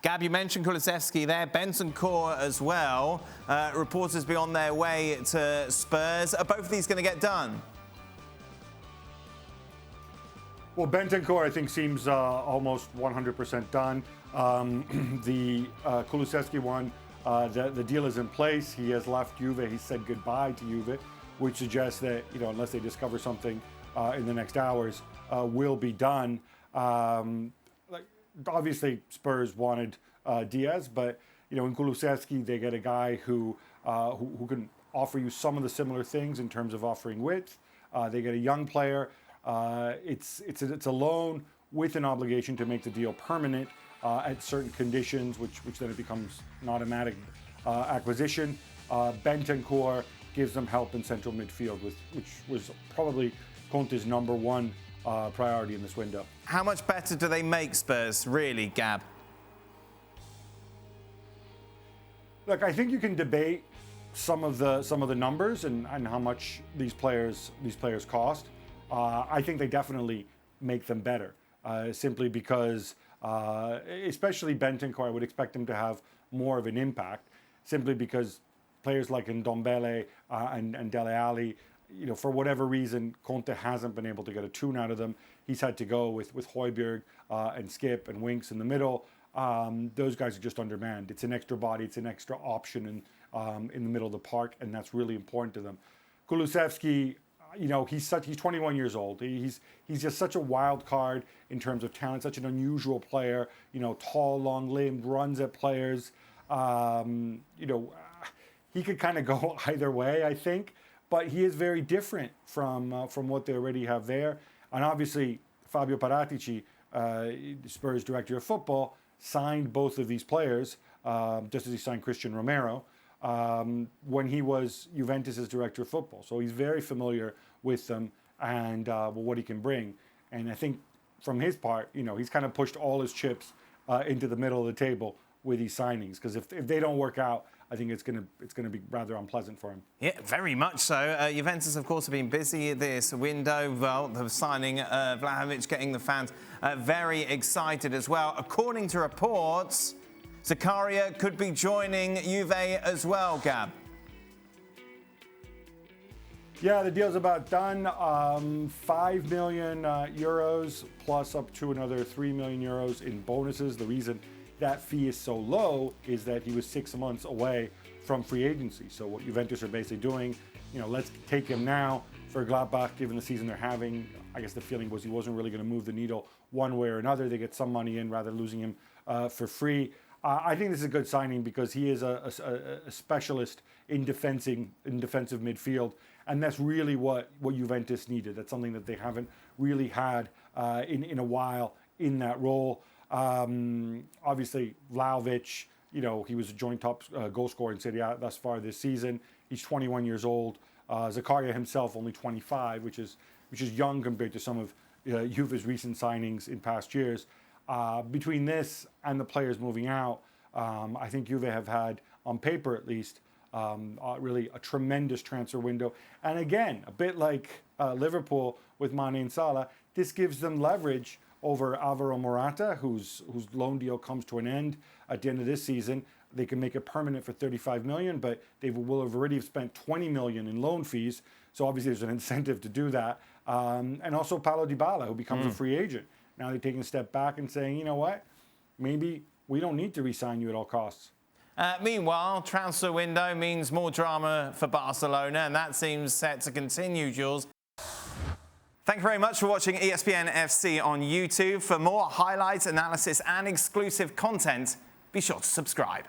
Gab, you mentioned Kulusevski there, Bentancur as well. Reporters be on their way to Spurs. Are both of these going to get done? Well, Bentancur, I think, seems almost 100% done. The Kulusevski one, the deal is in place. He has left Juve. He said goodbye to Juve, which suggests that, unless they discover something in the next hours, will be done. Obviously, Spurs wanted Diaz, but in Kulusevski, they get a guy who can offer you some of the similar things in terms of offering width. They get a young player. It's a loan with an obligation to make the deal permanent at certain conditions, which then it becomes an automatic acquisition. Bentancur gives them help in central midfield, which was probably Conte's number one priority in this window. How much better do they make Spurs, really, Gab? Look, I think you can debate some of the numbers and how much these players cost. I think they definitely make them better, simply because, especially Bentancur, I would expect him to have more of an impact, simply because players like Ndombele and Dele Alli, for whatever reason, Conte hasn't been able to get a tune out of them. He's had to go with Højbjerg and Skip and Winks in the middle. Those guys are just undermanned. It's an extra body, it's an extra option in the middle of the park, and that's really important to them. Kulusevski, he's 21 years old. He's just such a wild card in terms of talent, such an unusual player. Tall, long-limbed, runs at players. He could kind of go either way, I think. But he is very different from what they already have there. And obviously, Fabio Paratici, Spurs director of football, signed both of these players, just as he signed Christian Romero, when he was Juventus' director of football. So he's very familiar with them and what he can bring. And I think from his part, he's kind of pushed all his chips into the middle of the table with these signings. Because if they don't work out, I think it's going to be rather unpleasant for him. Yeah, very much so. Juventus, of course, have been busy this window. Well, the signing Vlahovic, getting the fans very excited as well. According to reports, Zakaria could be joining Juve as well, Gab. Yeah, the deal's about done. 5 million euros plus up to another 3 million euros in bonuses. The reason that fee is so low is that he was 6 months away from free agency. So what Juventus are basically doing, let's take him now for Gladbach, given the season they're having. I guess the feeling was he wasn't really going to move the needle one way or another. They get some money in rather than losing him for free. I think this is a good signing because he is a specialist in defensive midfield, and that's really what Juventus needed. That's something that they haven't really had in a while in that role. Obviously, Vlahovic, he was a joint top goal scorer in Serie A thus far this season. He's 21 years old. Zakaria himself only 25, which is young compared to some of Juve's recent signings in past years. Between this and the players moving out, I think Juve have had, on paper at least, really a tremendous transfer window. And again, a bit like Liverpool with Mane and Salah, this gives them leverage over Alvaro Morata, whose loan deal comes to an end at the end of this season. They can make it permanent for 35 million, but they will have already spent 20 million in loan fees. So obviously there's an incentive to do that. And also Paulo Dybala, who becomes a free agent. Now they're taking a step back and saying, you know what, maybe we don't need to re-sign you at all costs. Meanwhile, transfer window means more drama for Barcelona, and that seems set to continue, Jules. Thank you very much for watching ESPN FC on YouTube. For more highlights, analysis, and exclusive content, be sure to subscribe.